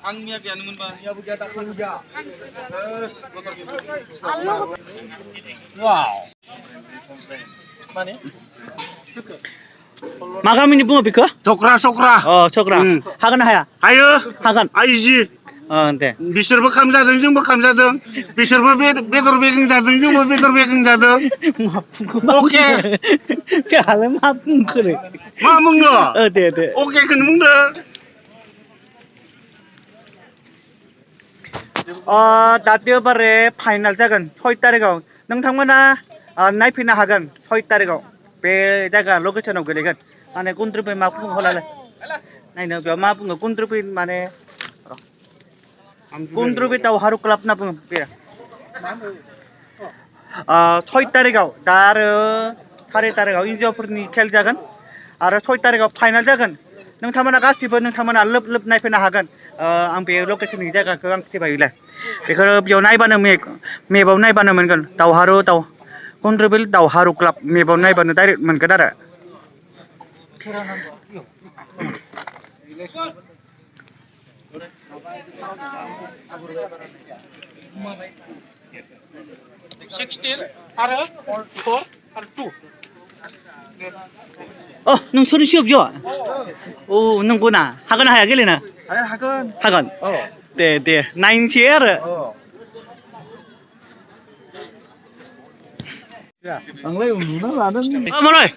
Ang miya kaya naman ba? Wow. 마감이니 bunga bika? Sokra. Sokra. Hagan haya? Ayo. Hagan. Aiji. 네. बिसोरबो खाम जादों जोंबो खाम जादों बिसोरबो बेदर बेगं जादों जोंबो बेदर बेगं जादों ओके 쟤할래 마 그래. मा बुंनो 네. अकेखौनो बुंदो 다티어바레 파이널 जागोन 6 तारिखआव नोंथांमोना नायफैनो हागोन 6 तारिखआव बे जायगा लकेसनाव गोलैगोन माने कुन्ट्रिफाय मा बुङो हलाय नायनो बेयाव मा बुङो कुन्ट्रिफाय माने कुन्ट्रिफाय दावहारु क्लाब होनना बुङो बे 6 तारिखआव दा आरो 4 तारिखआव हिन्जावफोरनि खेल जागोन आरो 6 तारिखआव फाइनाल जागोन नोंथांमोना गासिबो नोंथांमोना लोब नायफैनो हागोन आं बे लकेसननि जायगाखौ आं खिथिबायलै बेखौ बेयाव नायबानो मेपआव नायबानो मोनगोन कुन्ट्रिफाय दावहारु क्लाब मेपआव नायबानो डाइरेक्ट मोनगोन आरो नोंसोरनि सिगाङाव बियो नंगौ ना हागोन हाया गेलेनो हागोन दे नायनोसै आरो आंलाय उन्दुना लादों मालाय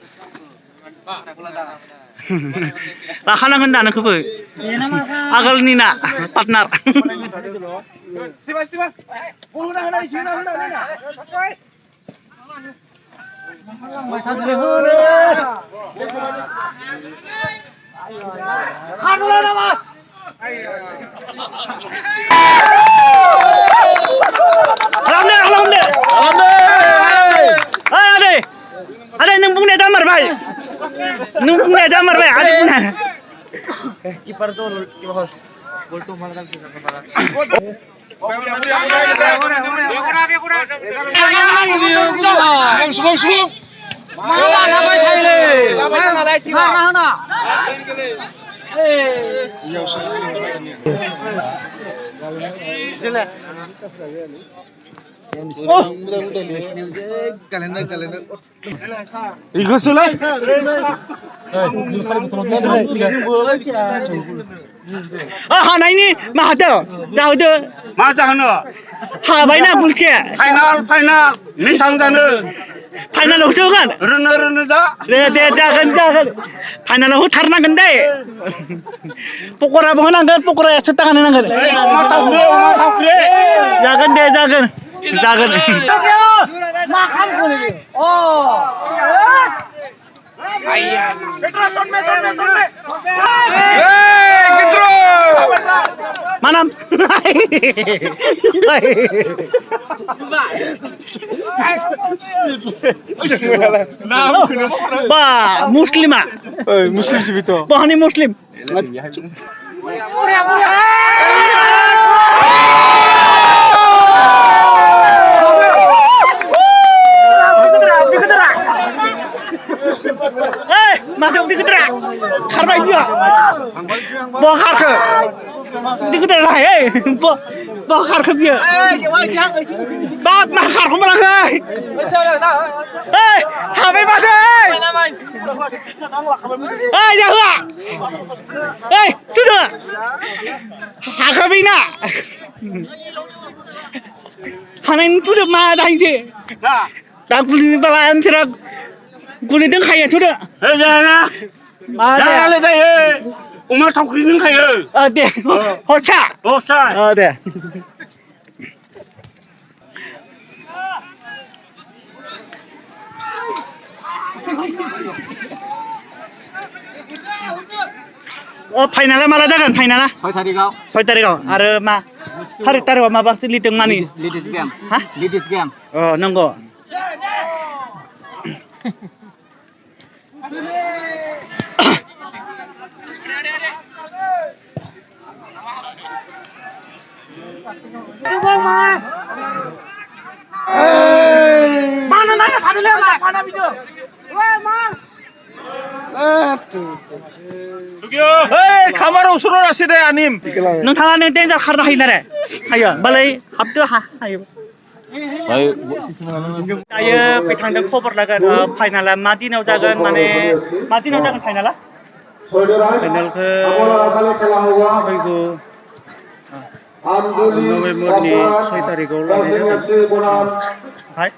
लाखानांगोन दा नोंखौबो आगोलनि ना partner Ada nung bunga damar bay. Nung bunga damar bay. Ada bunga. Kiper tuh gol tuh malah kan. हानायनि मा हादो जाहोदो मा जाहोनो हाबायना गुलके फाइनाल बेसां जानो फाइनालावसो होगोन रोनो जा दे जागोन फाइनालाव होथारनांगोन दे पकराबो होनांगोन पकरा 100 टाका होनांगोन अमा थावख्रि जागोन मा खालामखो Manam. Ba Muslima. Muslim sih itu. Bahani Muslim. Masuk di kedera. Karena dia. Bongkar ke. Di kedera lah, bongkar ke dia. Bak nakar ke malah ke. Hapai masuk. Jangan. Sudah. Hakabina. Hanin sudah mana ini? Tak boleh balan serak. Guli dengkaya sudah. Jangan lihat saya. Umar tahu kini dengkaya. Deh. Hoca. Deh. Finalnya malah jangan finalnya. 6 तारिखआव आरो मा 4 तारिखआव माबासो लिरदों मानि Ladies game. Hah? Ladies game. नंगौ Mana nanya tadi lewat? Mana video? Weh, Mang. खामाराव सुरु रासि दे आनिम नोंथाङा नों डेन्जार खारनो हायो ना रे हायो होमबालाय हाबदो हायो दायो फैथांदों खबर लागोन फाइनाला मा दिनाव जागोन माने मा दिनाव जागोन फाइनाला फाइनालखौ फैगौ नभेम्बरनि 6 तारिखआव लानाय जागोन ओमफ्राय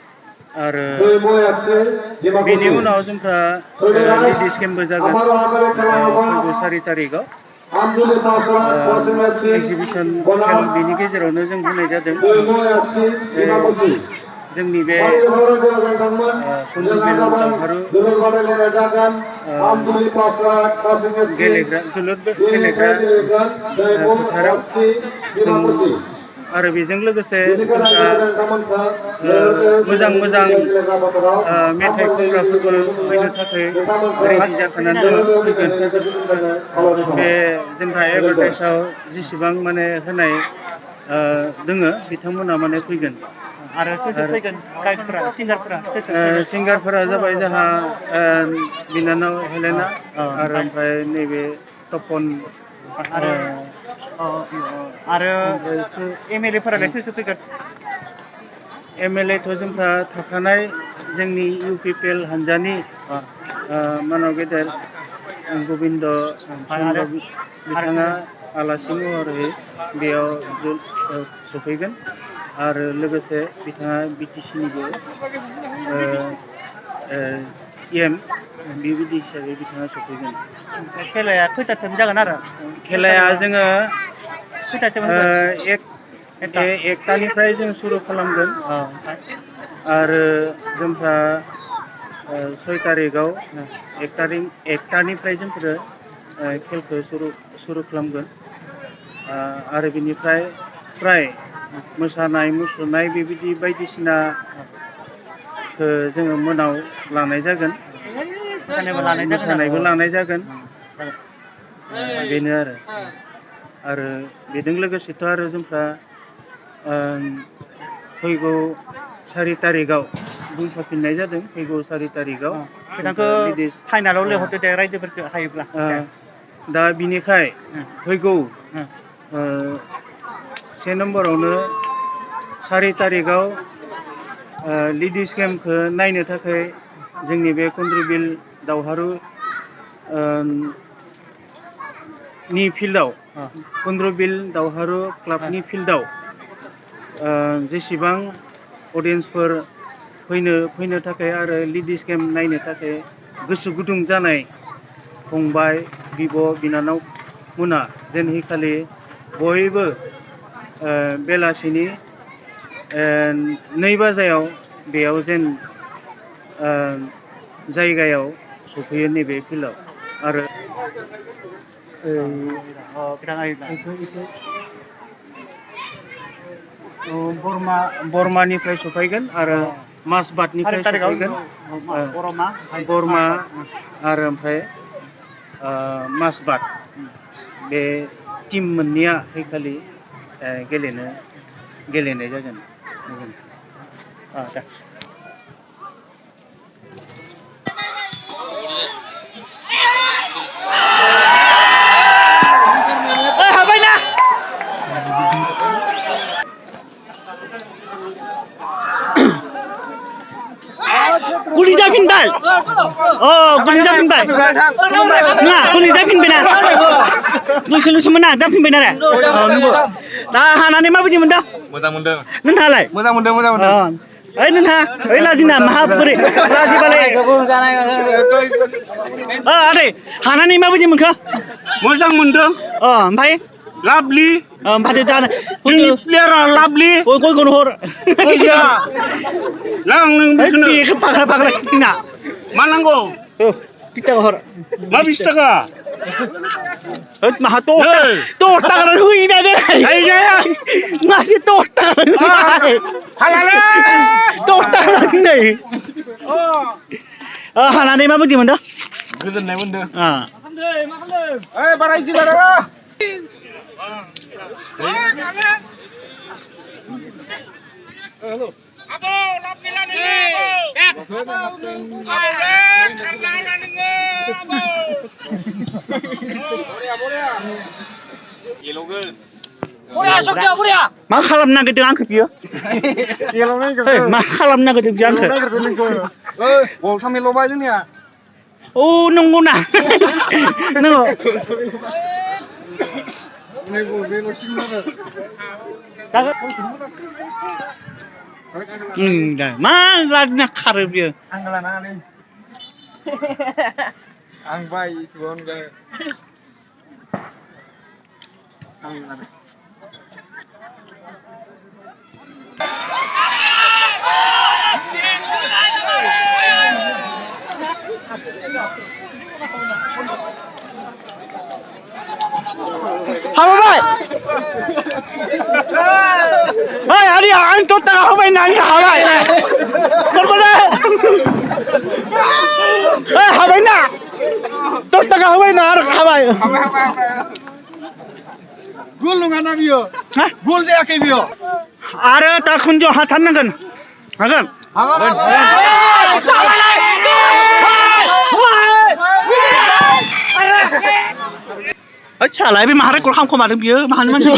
आरो बेनि उनाव जोंहा लेडिस केम्पबो जागोन फैगौ 4 तारिखआव एक्जिबिसन खेल बेनि गेजेरावनो जों बुंनाय जादों जोंनि बे कुन्जुबिल दावहारु गेलेग्रा जोलुर गेलेग्रा फोथाराव जों आरो बेजों लोगोसे मोजां मोजां मेथाइ खनग्राफोरबो फैनो थाखाय रेडि जाखानानै दङ फैगोन बे जोंहा एडभार्टाइजआव जेसेबां माने होनाय दोङो बिथांमोना माने फैगोन आरो फैगोन गाइडफोरा सिंगारफोरा जाबाय जोंहा बिनानाव हेलेना आरो ओमफ्राय नैबे तपन आरो एमएलए फोरालाय सोर सोर फैगोन एमएलए थ' जोंहा थाखानाय जोंनि इउपिपिएल हानजानि मानाव गेदेर गोबिन्द चन्द्र बिथाङा आलासि महरै बेयाव सफैगोन आरो लोगोसे बिथाङा बिटिसिनिबो एम बेबायदि हिसाबै बिथाङा सफैगोन खेलाया खैथासिम जागोन आरो खेलाया जोङो एकतानिफ्राय जों सुरु खालामगोन आरो जोंहा 6 तारिखआव एकतानिफ्राय जोंफोरो खेलखौ सुरु खालामगोन आरो बिनिफ्राय फ्राय मोसानाय मुसुरनाय बेबायदि बायदिसिनाखौ जोङो मोनाव लानाय जागोन मोसानायबो लानाय जागोन बेनो आरो बेजों लोगोसेथ' आरो जोंहा फैगौ 4 तारिखआव बुंफाफिननाय जादों फैगौ 4 तारिखआव बिथांखौ फाइनालाव लिंहरदो दे रायजोफोरखौ हायोब्ला दा बिनिखाय फैगौ 1 नम्बरावनो 4 तारिखआव लेडिस गेमखौ नायनो थाखाय जोंनि बे कुन्जुबिल दावहारु नि फिल्डआव कुन्जुबिल दावहारु क्लाबनि फिल्डआव जेसेबां अडियन्सफोर फैनो थाखाय आरो लेडिस गेम नायनो थाखाय गोसो गुदुं जानाय फंबाय बिब' बिनानाव मोना जेन हैखालि बयबो बेलासिनि 2 बाजायाव बेयाव जेन जायगायाव सफैयो नैबे फिल्डआव आरो बर्मानिफ्राय सफैगोन आरो मासबातनिफ्राय सफैगोन बर्मा आरो ओमफ्राय मासबात बे टीम मोननैया हैखालि गेलेनाय जागोन हाबायना गुलि जाफिनबाय गुलि जाफिनबाय नङा गुलि जाफिनबायना दुइस'ल'सोमोन ना जाफिनबाय ना दा हानानै माबायदि मोनदों मोजां मोनदों नोंथाङालाय मोजां मोनदों ओइ नोंथाङा ओइ लाजिना माहाबुरै लाजिबालाय आदै हानानै माबायदि मोनखो मोजां मोनदों ओमफ्राय लाभलि ओमफ्राय जानो जोंनि प्लेयारा लाभलि गयखौनो हर गैया आं नों बेखौनो बेखौ फाग्ला खिथिना मा नांगौ 20 थाखा हर मा 20 थाखा माहा 10 थाखा होयोना दे मासे 10 थाखा हालालै 10 थाखा नै हानानै माबायदि मोनदों गोजोननाय मोनदों मा ओइ बारा इदि लादों Abo, lapila ni. Buriya Sokya buriya. मा खालामनो नागिरदों आंखौ बियो मा खालामनो नागिरदों बियो आंखौ बल थामिलबाय जोंनिया औ नंगौ ना नंगौ मा लाजिना खारो बियो आं लानानै आं बाय इउटुबावनो आं लानानै हाबाय ओइ आरि आं तो टाका होबाय ना आं हाबाय करबोना ओइ हाबाय ना तो टाका होबाय ना आरो हाबाय गल नङा ना बियो गल जायाखै बियो आरो दा खुन्जो हाथारनांगोन हागोन ओइ सालाय बे माहारे गल खामखोमादों बियो माहानि मानसि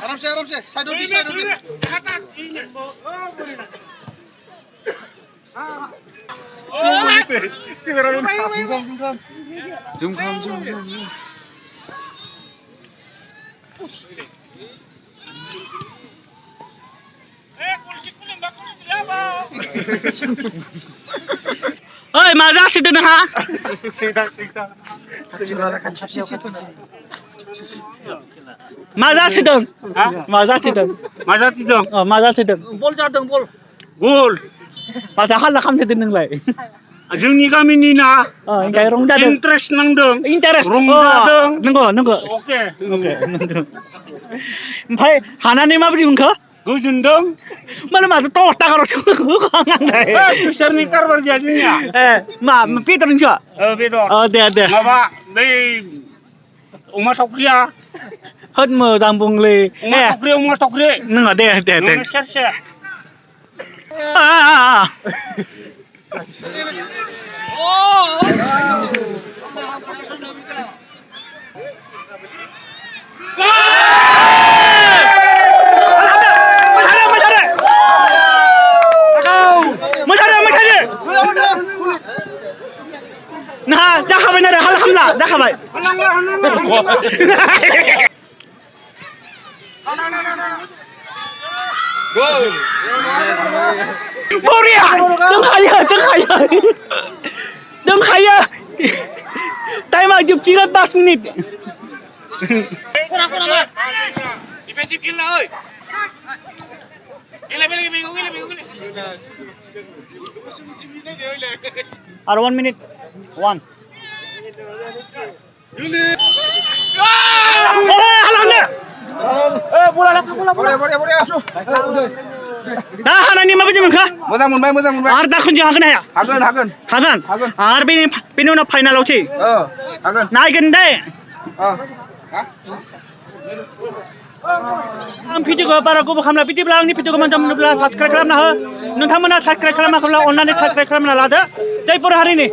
आराम से साइड जुमखाम ओइ मा जासिदों नोंहा मा जासिदों मा जासिदों मा जासिदों Bol जादों bol. गल माथो हाल्ला खालामसोदों नोंलाय जोंनि गामिनि ना ओंखाय रं जादों इन्टारेस्ट नांदों इन्टारेस्ट रंजादों नंगौ अके नंगौ ओमफ्राय हानानै माबायदि मोनखो गोजोनदों माने माथो दस थाखाल'सो होखांनांनाय फैसानि कारबार गैया जोंनिया मा बेदरनिसो बेदर दे माबा बै अमा थावख्रिया होद मोजां बुंलै अमा थावख्रि नोङो दे सेरसे nah जाखाबाय आरो हाल खामला जाखाबाय बरिया दंखायो टाइमा जोबसिगोन 5 मिनिट डिफेन्सिभ खेलना ओइ आरो 1 मिनिट 1 दा हानायनि माबायदि मोनखो मोजां मोनबाय आरो दा खनसे हागोन हाया हागोन आरो बेनि उनाव फाइनालावसै हागोन नायगोन दे आं भिडिअखौ बारा गोबाव खालामला बिदिब्ला आंनि भिडिअखौ मोजां मोनोब्ला साबस्क्राइब खालामना हो नोंथांमोना साबस्क्राइब खालामाखैब्ला अननानै साबस्क्राइब खालामना लादो जय बर' हारिनि